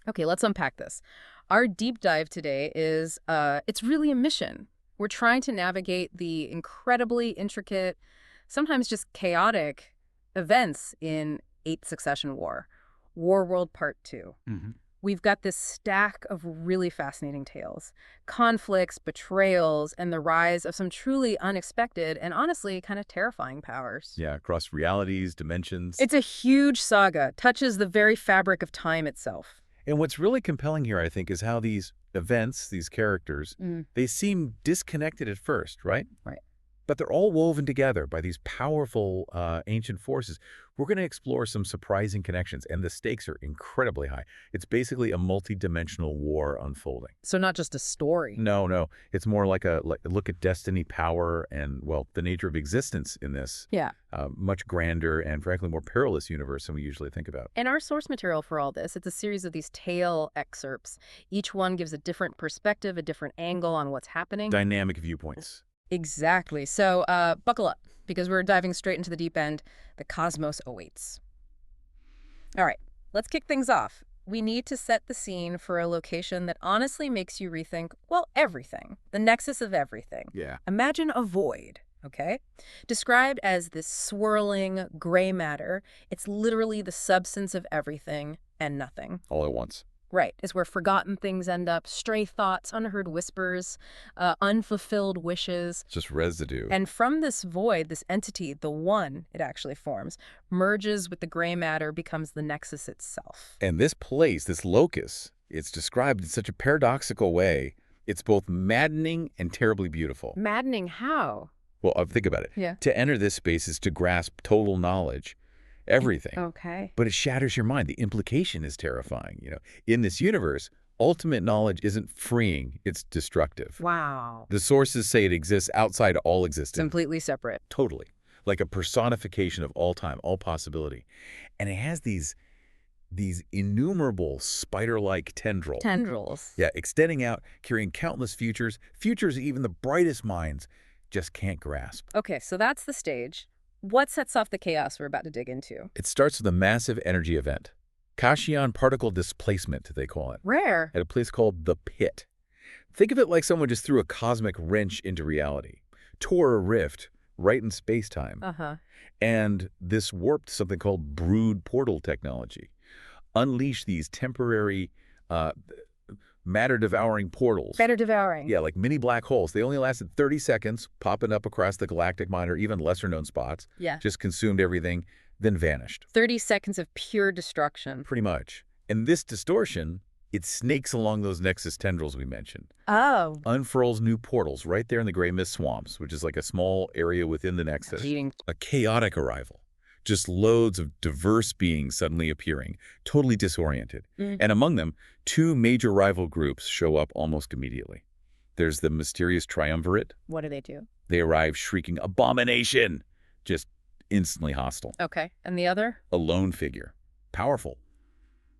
Okay, let's unpack this. Our deep dive today is, it's really a mission. We're trying to navigate the incredibly intricate, sometimes just chaotic events in Eighth Succession War, Warworld Part 2. We've got this stack of really fascinating tales, conflicts, betrayals, and the rise of some truly unexpected and honestly kind of terrifying powers. Yeah, across realities, dimensions. It's a huge saga, touches the very fabric of time itself. And what's really compelling here, I think, is how these events, these characters, they seem disconnected at first, right? Right. But they're all woven together by these powerful ancient forces. We're going to explore some surprising connections, and the stakes are incredibly high. It's basically a multi-dimensional war unfolding. So not just a story. No. It's more like a look at destiny, power, and, well, the nature of existence in this. Yeah. Much grander and, frankly, more perilous universe than we usually think about. And our source material for all this, it's a series of these tale excerpts. Each one gives a different perspective, a different angle on what's happening. Dynamic viewpoints. Exactly. So buckle up, because we're diving straight into the deep end. The cosmos awaits. All right, let's kick things off. We need to set the scene for a location that honestly makes you rethink, well, everything. The nexus of everything. Yeah. Imagine a void, okay? Described as this swirling gray matter, it's literally the substance of everything and nothing. All at once. Right. It's where forgotten things end up, stray thoughts, unheard whispers, unfulfilled wishes. Just residue. And from this void, this entity, the one it actually forms, merges with the gray matter, becomes the nexus itself. And this place, this locus, it's described in such a paradoxical way. It's both maddening and terribly beautiful. Maddening how? Well, think about it. Yeah. To enter this space is to grasp total knowledge. Everything. Okay. But it shatters your mind. The implication is terrifying. In this universe, ultimate knowledge isn't freeing, it's destructive. Wow. The sources say it exists outside all existence. Completely separate. Totally. Like a personification of all time, all possibility. And it has these innumerable spider-like tendrils. Tendrils. Yeah, extending out, carrying countless futures even the brightest minds just can't grasp. Okay, so that's the stage. What sets off the chaos we're about to dig into? It starts with a massive energy event. Kashian particle displacement, they call it. Rare. At a place called The Pit. Think of it like someone just threw a cosmic wrench into reality, tore a rift right in space-time. And this warped something called brood portal technology. Unleashed these temporary matter-devouring portals. Matter-devouring. Yeah, like mini black holes. They only lasted 30 seconds, popping up across the Galactic Minor, even lesser-known spots. Yeah. Just consumed everything, then vanished. 30 seconds of pure destruction. Pretty much. And this distortion, it snakes along those nexus tendrils we mentioned. Oh. Unfurls new portals right there in the Gray Mist Swamps, which is like a small area within the nexus. A chaotic arrival. Just loads of diverse beings suddenly appearing, totally disoriented. And among them, two major rival groups show up almost immediately. There's the mysterious Triumvirate. What do they do? They arrive shrieking, "Abomination!" Just instantly hostile. Okay. And the other? A lone figure. Powerful.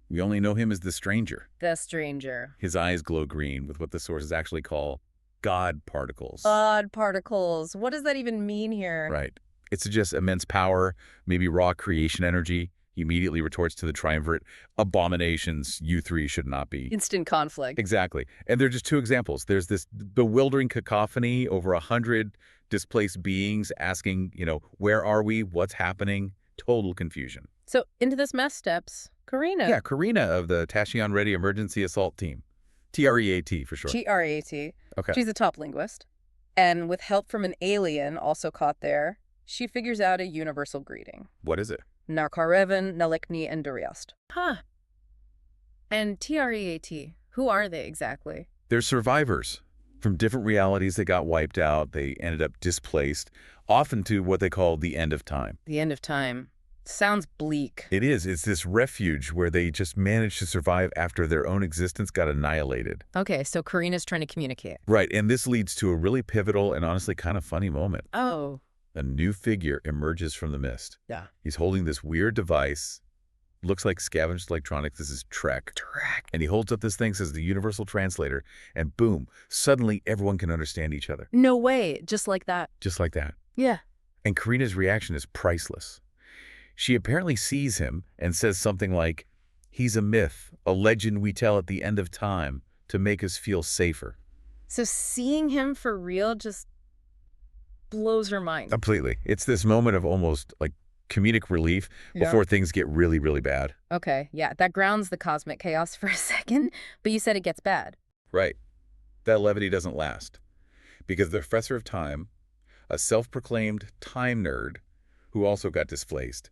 We only know him as the Stranger. The Stranger. His eyes glow green with what the sources actually call God particles. God particles. What does that even mean here? Right. It suggests immense power, maybe raw creation energy. He immediately retorts to the Triumvirate, "Abominations, you three should not be." Instant conflict. Exactly. And there are just two examples. There's this bewildering cacophony, over 100 displaced beings asking, where are we? What's happening? Total confusion. So into this mess steps Karina. Yeah, Karina of the Tashion Ready Emergency Assault Team. TREAT for short. TREAT. Okay. She's a top linguist. And with help from an alien also caught there, she figures out a universal greeting. What is it? Narkarevan, Nalikni, and Duriast. Huh. And TREAT, who are they exactly? They're survivors from different realities that got wiped out. They ended up displaced, often to what they call the end of time. The end of time. Sounds bleak. It is. It's this refuge where they just managed to survive after their own existence got annihilated. Okay, so Karina's trying to communicate. Right, and this leads to a really pivotal and honestly kind of funny moment. Oh. A new figure emerges from the mist. Yeah. He's holding this weird device. Looks like scavenged electronics. This is Trek. And he holds up this thing, says the universal translator, and boom, suddenly everyone can understand each other. No way. Just like that. Just like that. Yeah. And Karina's reaction is priceless. She apparently sees him and says something like, He's a myth, a legend we tell at the end of time to make us feel safer. So seeing him for real just blows her mind. Completely. It's this moment of almost like comedic relief before things get really, really bad. Okay, yeah, that grounds the cosmic chaos for a second, but you said it gets bad. Right. That levity doesn't last. Because the Professor of Time, a self-proclaimed time nerd who also got displaced,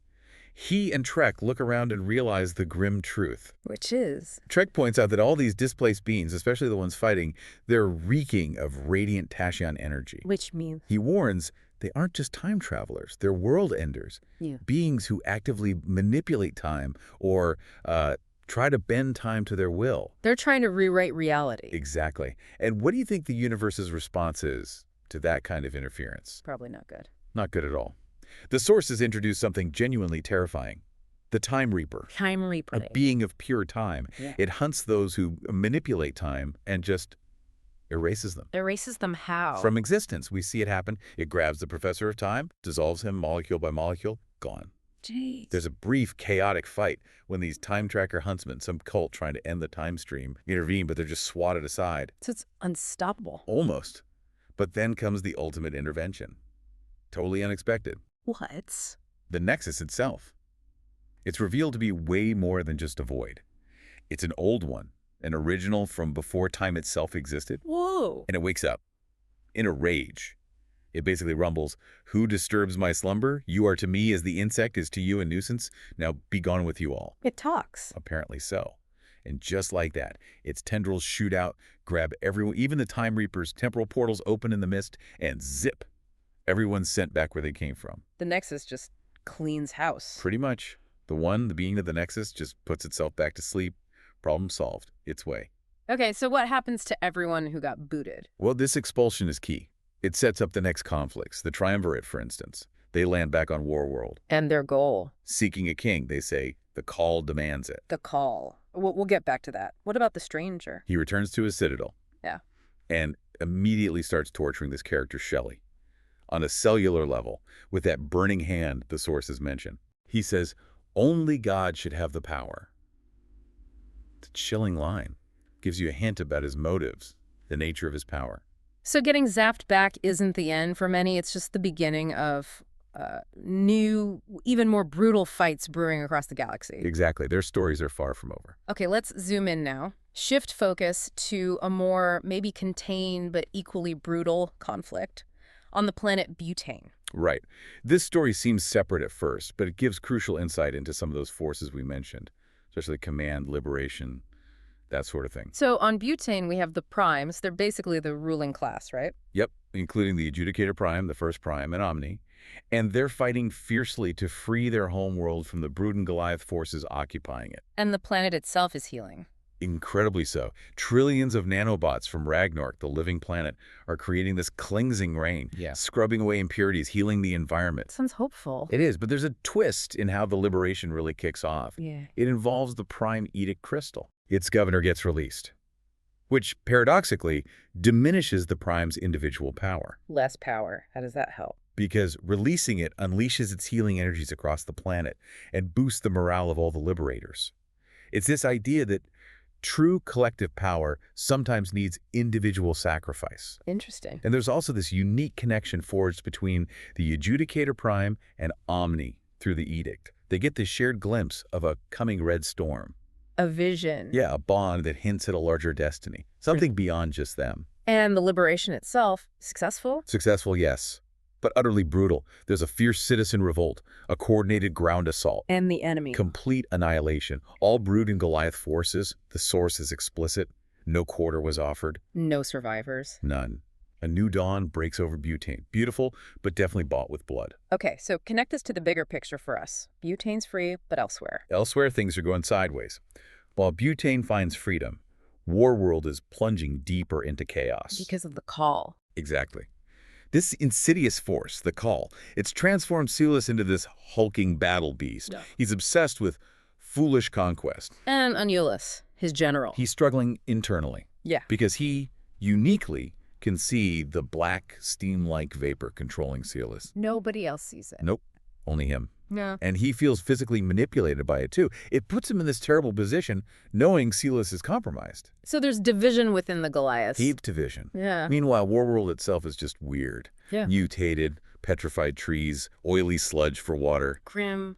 he and Trek look around and realize the grim truth. Which is? Trek points out that all these displaced beings, especially the ones fighting, they're reeking of radiant Tashion energy. Which means? He warns they aren't just time travelers, they're world enders. Yeah. Beings who actively manipulate time or try to bend time to their will. They're trying to rewrite reality. Exactly. And what do you think the universe's response is to that kind of interference? Probably not good. Not good at all. The sources introduce something genuinely terrifying. The Time Reaper. Time Reaper. A being of pure time. Yeah. It hunts those who manipulate time and just erases them. Erases them how? From existence. We see it happen. It grabs the Professor of Time, dissolves him molecule by molecule, gone. Jeez. There's a brief, chaotic fight when these time tracker huntsmen, some cult trying to end the time stream, intervene, but they're just swatted aside. So it's unstoppable. Almost. But then comes the ultimate intervention. Totally unexpected. What? The Nexus itself. It's revealed to be way more than just a void. It's an old one, an original from before time itself existed. Whoa. And it wakes up in a rage. It basically rumbles, "Who disturbs my slumber? You are to me as the insect is to you a nuisance. Now be gone with you all." It talks. Apparently so. And just like that, its tendrils shoot out, grab everyone, even the Time Reaper's temporal portals open in the mist, and zip. Everyone's sent back where they came from. The Nexus just cleans house. Pretty much. The being of the Nexus, just puts itself back to sleep. Problem solved. Its way. Okay, so what happens to everyone who got booted? Well, this expulsion is key. It sets up the next conflicts. The Triumvirate, for instance. They land back on Warworld. And their goal? Seeking a king, they say. The call demands it. The call. We'll get back to that. What about the Stranger? He returns to his citadel. Yeah. And immediately starts torturing this character, Shelley. On a cellular level, with that burning hand the sources mention. He says, only God should have the power. It's a chilling line. Gives you a hint about his motives, the nature of his power. So getting zapped back isn't the end for many. It's just the beginning of new, even more brutal fights brewing across the galaxy. Exactly. Their stories are far from over. Okay, let's zoom in now. Shift focus to a more maybe contained but equally brutal conflict on the planet Butane. Right. This story seems separate at first, but it gives crucial insight into some of those forces we mentioned, especially command, liberation, that sort of thing. So on Butane, we have the Primes. They're basically the ruling class, right? Yep, including the Adjudicator Prime, the first Prime, and Omni. And they're fighting fiercely to free their homeworld from the Brood Goliath forces occupying it. And the planet itself is healing. Incredibly so. Trillions of nanobots from Ragnarok, the living planet, are creating this cleansing rain, scrubbing away impurities, healing the environment. Sounds hopeful. It is, but there's a twist in how the liberation really kicks off. Yeah. It involves the Prime Edict Crystal. Its governor gets released, which, paradoxically, diminishes the Prime's individual power. Less power. How does that help? Because releasing it unleashes its healing energies across the planet and boosts the morale of all the liberators. It's this idea that true collective power sometimes needs individual sacrifice. Interesting. And there's also this unique connection forged between the Adjudicator Prime and Omni through the Edict. They get this shared glimpse of a coming red storm. A vision. Yeah, a bond that hints at a larger destiny. Something beyond just them. And the liberation itself, successful? Successful, yes. But utterly brutal. There's a fierce citizen revolt, a coordinated ground assault. And the enemy. Complete annihilation. All Brood and Goliath forces. The source is explicit. No quarter was offered. No survivors. None. A new dawn breaks over Butane. Beautiful, but definitely bought with blood. Okay, so connect this to the bigger picture for us. Butane's free, but elsewhere. Elsewhere, things are going sideways. While Butane finds freedom, Warworld is plunging deeper into chaos. Because of the call. Exactly. This insidious force, the call, it's transformed Syulus into this hulking battle beast. Yeah. He's obsessed with foolish conquest. And Syulus, his general. He's struggling internally. Yeah. Because he uniquely can see the black steam-like vapor controlling Syulus. Nobody else sees it. Nope. Only him. Yeah. And he feels physically manipulated by it, too. It puts him in this terrible position, knowing Syulus is compromised. So there's division within the Goliaths. Deep division. Yeah. Meanwhile, Warworld itself is just weird. Yeah. Mutated, petrified trees, oily sludge for water. Grim,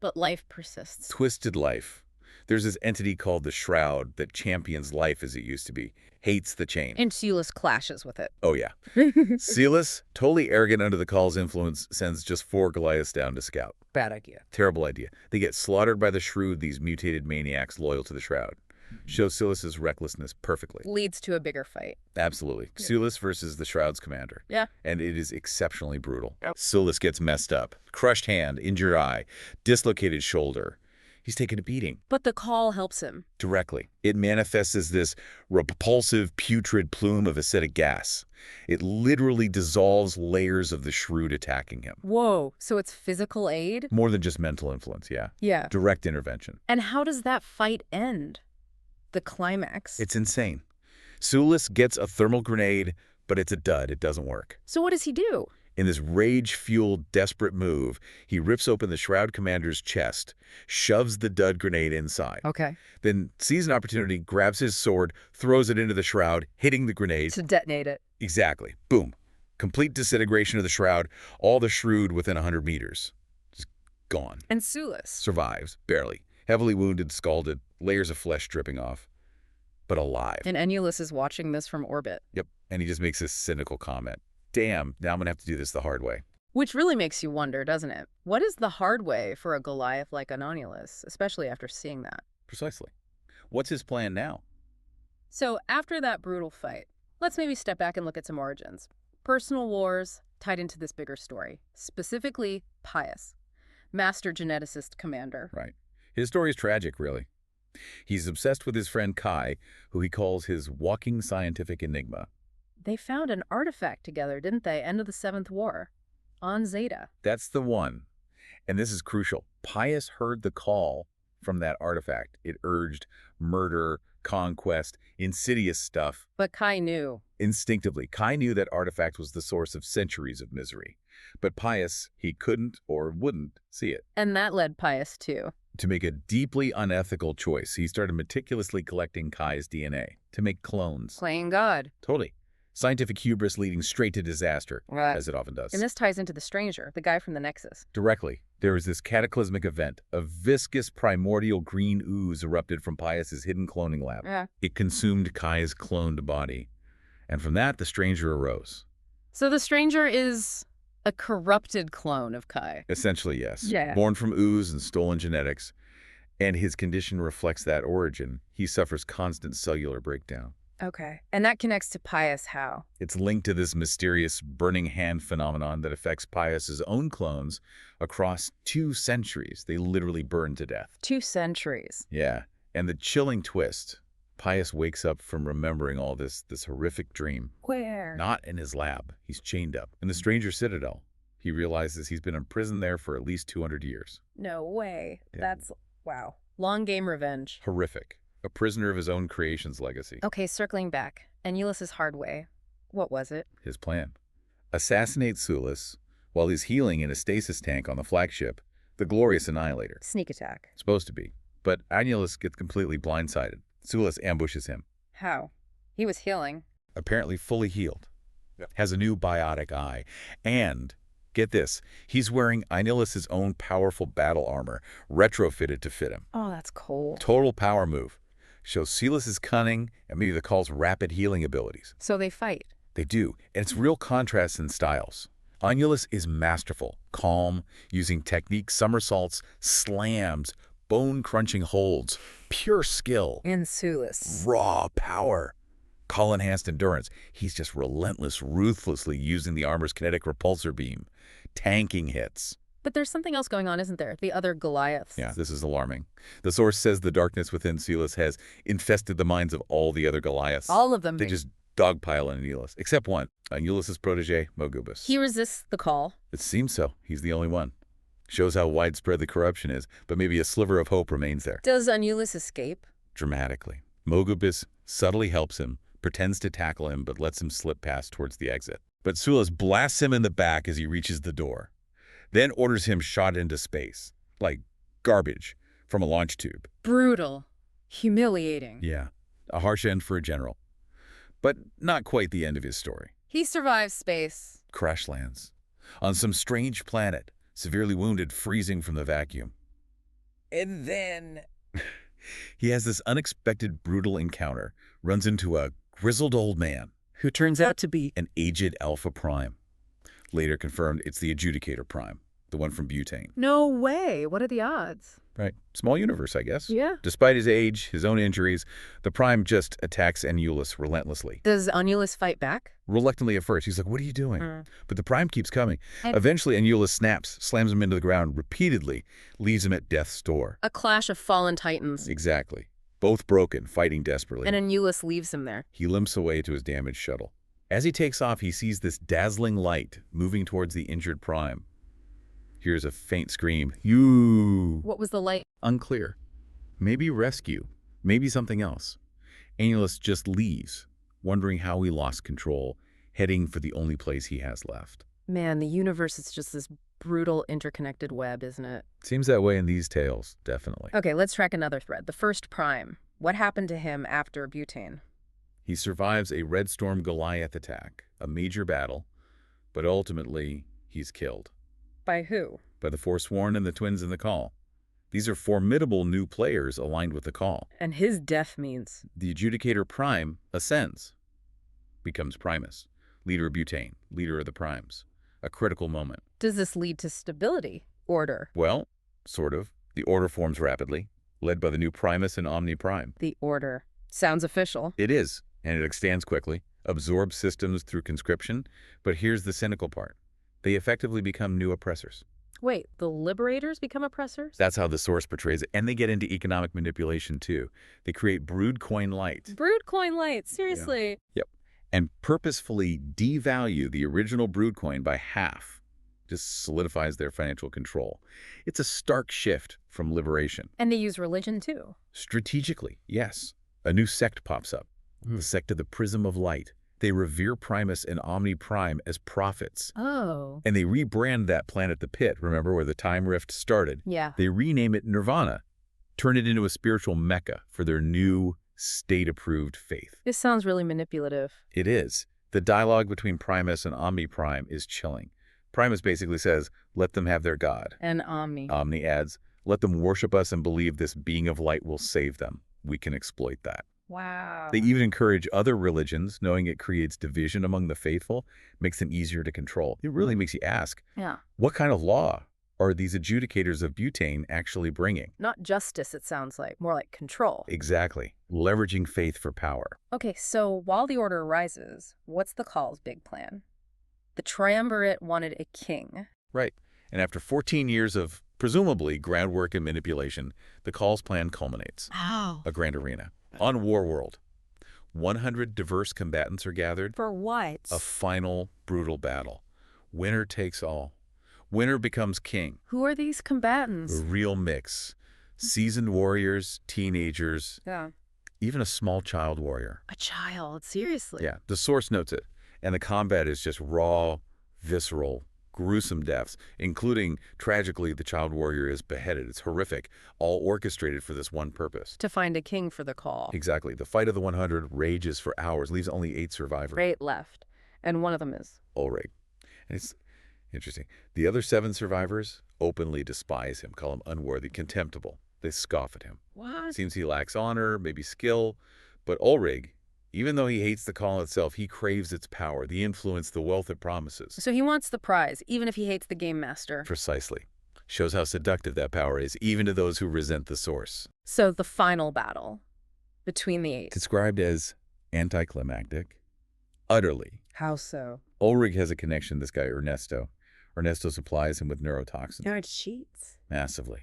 but life persists. Twisted life. There's this entity called the Shroud that champions life as it used to be. Hates the change. And Syulus clashes with it. Oh, yeah. Syulus, totally arrogant under the Call's influence, sends just 4 Goliaths down to scout. Bad idea. Terrible idea. They get slaughtered by the Shrewd, these mutated maniacs loyal to the Shroud. Shows Syulus's recklessness perfectly. Leads to a bigger fight. Absolutely. Yeah. Syulus versus the Shroud's commander. Yeah. And it is exceptionally brutal. Yep. Syulus gets messed up. Crushed hand, injured eye, dislocated shoulder. He's taken a beating. But the Call helps him. Directly. It manifests as this repulsive, putrid plume of acidic gas. It literally dissolves layers of the Shrewd attacking him. Whoa, so it's physical aid? More than just mental influence, yeah. Yeah. Direct intervention. And how does that fight end? The climax? It's insane. Syulus gets a thermal grenade, but it's a dud. It doesn't work. So what does he do? In this rage-fueled, desperate move, he rips open the Shroud commander's chest, shoves the dud grenade inside. Okay. Then sees an opportunity, grabs his sword, throws it into the Shroud, hitting the grenade. To detonate it. Exactly. Boom. Complete disintegration of the Shroud, all the Shrewd within 100 meters. Just gone. And Syulus? Survives, barely. Heavily wounded, scalded, layers of flesh dripping off. But alive. And Enulus is watching this from orbit. Yep. And he just makes this cynical comment. Damn, now I'm going to have to do this the hard way. Which really makes you wonder, doesn't it? What is the hard way for a Goliath like Enulus, especially after seeing that? Precisely. What's his plan now? So after that brutal fight, let's maybe step back and look at some origins. Personal wars tied into this bigger story, specifically Pius, master geneticist commander. Right. His story is tragic, really. He's obsessed with his friend Kai, who he calls his walking scientific enigma. They found an artifact together, didn't they? End of the 7th War. On Zeta. That's the one. And this is crucial. Pius heard the call from that artifact. It urged murder, conquest, insidious stuff. But Kai knew. Instinctively, Kai knew that artifact was the source of centuries of misery. But Pius, he couldn't or wouldn't see it. And that led Pius to make a deeply unethical choice. He started meticulously collecting Kai's DNA to make clones. Playing God. Totally. Scientific hubris leading straight to disaster, right, as it often does. And this ties into the Stranger, the guy from the Nexus. Directly. There was this cataclysmic event. A viscous primordial green ooze erupted from Pius's hidden cloning lab. Yeah. It consumed Kai's cloned body. And from that, the Stranger arose. So the Stranger is a corrupted clone of Kai. Essentially, yes. Yeah. Born from ooze and stolen genetics. And his condition reflects that origin. He suffers constant cellular breakdown. Okay. And that connects to Pius how? It's linked to this mysterious burning hand phenomenon that affects Pius's own clones across 2 centuries. They literally burn to death. 2 centuries. Yeah. And the chilling twist, Pius wakes up from remembering all this horrific dream. Where? Not in his lab. He's chained up in the Stranger Citadel. He realizes he's been imprisoned there for at least 200 years. No way. Yeah. That's, wow. Long game revenge. Horrific. A prisoner of his own creation's legacy. Okay, circling back. Enulus's hard way. What was it? His plan. Assassinate Syulus while he's healing in a stasis tank on the flagship, the Glorious Annihilator. Sneak attack. Supposed to be. But Enulus gets completely blindsided. Syulus ambushes him. How? He was healing. Apparently fully healed. Yep. Has a new biotic eye. And, get this, he's wearing Enulus's own powerful battle armor, retrofitted to fit him. Oh, that's cool. Total power move. Shows Syulus's cunning and maybe the Call's rapid healing abilities. So they fight. They do, and it's real contrasts in styles. Enulus is masterful, calm, using technique somersaults, slams, bone-crunching holds, pure skill. And Syulus. Raw power. Call-enhanced endurance. He's just relentless, ruthlessly using the armor's kinetic repulsor beam, tanking hits. But there's something else going on, isn't there? The other Goliaths. Yeah, this is alarming. The source says the darkness within Syulus has infested the minds of all the other Goliaths. All of them. They just dogpile on Enulus, except one, Enulus's protege, Mogubus. He resists the call. It seems so. He's the only one. Shows how widespread the corruption is, but maybe a sliver of hope remains there. Does Enulus escape? Dramatically. Mogubus subtly helps him, pretends to tackle him, but lets him slip past towards the exit. But Syulus blasts him in the back as he reaches the door. then orders him shot into space, like garbage from a launch tube. Brutal. Humiliating. Yeah, a harsh end for a general. But not quite the end of his story. He survives space. Crash lands on some strange planet, severely wounded, freezing from the vacuum. And then he has this unexpected, brutal encounter, runs into a grizzled old man Who turns out to be an aged Alpha Prime. Later confirmed it's the Adjudicator Prime, the one from Butane. No way. What are the odds? Right. Small universe, I guess. Yeah. Despite his age, his own injuries, the Prime just attacks Syulus relentlessly. Does Syulus fight back? Reluctantly at first, he's like, what are you doing? But the Prime keeps coming. And Eventually, Syulus snaps, slams him into the ground repeatedly, leaves him at death's door. a clash of fallen titans. Exactly. Both broken, fighting desperately. And Syulus leaves him there. He limps away to his damaged shuttle. As he takes off, he sees this dazzling light moving towards the injured Prime. Hears a faint scream. You. What was the light? Unclear. Maybe rescue. Maybe something else. Syulus just leaves, wondering how he lost control, heading for the only place he has left. Man, the universe is just this brutal interconnected web, isn't it? Seems that way in these tales, definitely. Okay, let's track another thread. The first Prime. What happened to him after Butane? He survives a Red Storm Goliath attack, a major battle, but ultimately he's killed. By who? By the Forsworn and the Twins in the Call. These are formidable new players aligned with the Call. And his death means? The Adjudicator Prime ascends, becomes Primus, leader of Butane, leader of the Primes. A critical moment. Does this lead to stability? Order? Well, sort of. The Order forms rapidly, led by the new Primus and Omni Prime. The Order. Sounds official. It is, and it expands quickly, absorbs systems through conscription, but here's the cynical part. They effectively become new oppressors. Wait, the Liberators become oppressors? That's how the source portrays it, and they get into economic manipulation too. They create brood coin light. Brood coin light, seriously. Yep. And purposefully devalue the original brood coin by half. Just solidifies their financial control. It's a stark shift from liberation. And they use religion too. Strategically, yes. A new sect pops up, the sect of the Prism of Light. They revere Primus and Omni Prime as prophets. Oh. And they rebrand that planet the Pit, remember, where the time rift started? Yeah. They rename it Nirvana, turn it into a spiritual mecca for their new state-approved faith. This sounds really manipulative. It is. The dialogue between Primus and Omni Prime is chilling. Primus basically says, let them have their god. And Omni. Omni adds, let them worship us and believe this being of light will save them. We can exploit that. Wow. They even encourage other religions, knowing it creates division among the faithful, makes them easier to control. It really makes you ask, Yeah. what kind of law are these adjudicators of Butane actually bringing? Not justice, it sounds like. More like control. Exactly. Leveraging faith for power. Okay, so while the Order arises, what's the Call's big plan? The Triumvirate wanted a king. Right. And after 14 years of, presumably, groundwork and manipulation, the Call's plan culminates. Wow. A grand arena. On Warworld, 100 diverse combatants are gathered. For what? A final, brutal battle. Winner takes all. Winner becomes king. Who are these combatants? A real mix. Seasoned warriors, teenagers, Yeah. even a small child warrior. A child, seriously. Yeah, the source notes it. And the combat is just raw, visceral, gruesome deaths, including, tragically, the child warrior is beheaded. It's horrific, all orchestrated for this one purpose. To find a king for the Call. Exactly. The fight of the 100 rages for hours, leaves only 8 survivors. 8 left. And one of them is? Ulrich. And it's interesting. The other 7 survivors openly despise him, call him unworthy, contemptible. They scoff at him. What? Seems he lacks honor, maybe skill. But Ulrich, even though he hates the Call itself, he craves its power, the influence, the wealth it promises. So he wants the prize, even if he hates the game master. Precisely. Shows how seductive that power is, even to those who resent the source. So the final battle between the 8. Described as anticlimactic. Utterly. How so? Ulrich has a connection, this guy Ernesto. Ernesto supplies him with neurotoxins. There are cheats. Massively.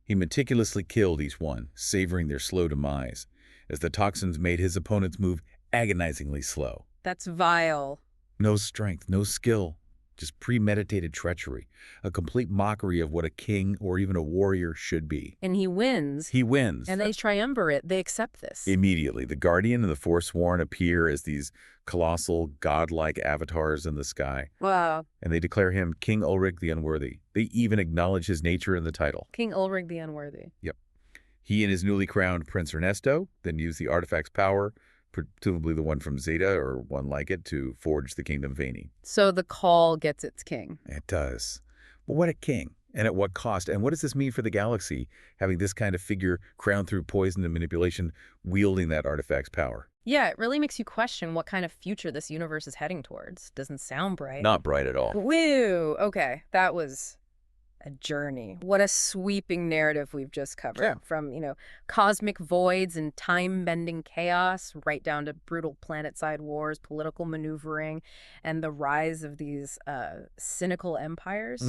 He meticulously killed each one, savoring their slow demise, as the toxins made his opponents move agonizingly slow. That's vile. No strength, no skill, just premeditated treachery, a complete mockery of what a king or even a warrior should be. And he wins. He wins. And they Triumvirate. They accept this. Immediately, the Guardian and the Forsworn appear as these colossal, godlike avatars in the sky. Wow. And they declare him King Ulrich the Unworthy. They even acknowledge his nature in the title. King Ulrich the Unworthy. Yep. He and his newly crowned Prince Ernesto then use the artifact's power, presumably the one from Zeta or one like it, to forge the Kingdom Vani. So the call gets its king. It does. But what a king, and at what cost? And what does this mean for the galaxy, having this kind of figure crowned through poison and manipulation, wielding that artifact's power? Yeah, it really makes you question what kind of future this universe is heading towards. Doesn't sound bright. Not bright at all. Woo! Okay, that was a journey. What a sweeping narrative we've just covered. Yeah. From, cosmic voids and time-bending chaos right down to brutal planet-side wars, political maneuvering, and the rise of these cynical empires.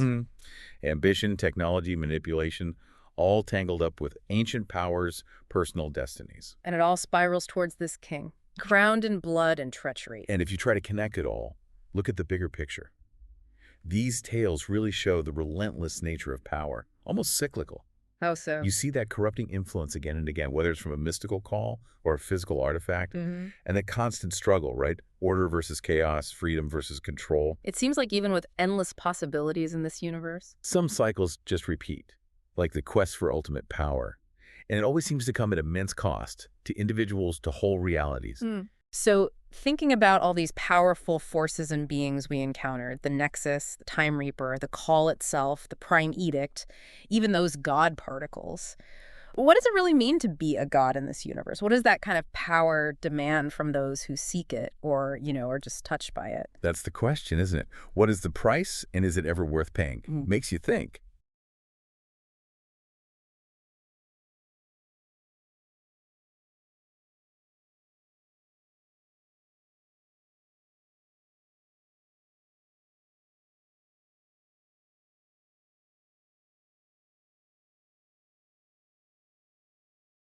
Ambition, technology, manipulation, all tangled up with ancient powers' personal destinies. And it all spirals towards this king, crowned in blood and treachery. And if you try to connect it all, look at the bigger picture. These tales really show the relentless nature of power, almost cyclical. How so? You see that corrupting influence again and again, whether it's from a mystical call or a physical artifact, and that constant struggle, right? Order versus chaos, freedom versus control. It seems like even with endless possibilities in this universe. Some cycles just repeat, like the quest for ultimate power. And it always seems to come at immense cost to individuals, to whole realities. So thinking about all these powerful forces and beings we encountered, the Nexus, the Time Reaper, the Call itself, the Prime Edict, even those God particles, what does it really mean to be a god in this universe? What does that kind of power demand from those who seek it or, are just touched by it? That's the question, isn't it? What is the price, and is it ever worth paying? Makes you think.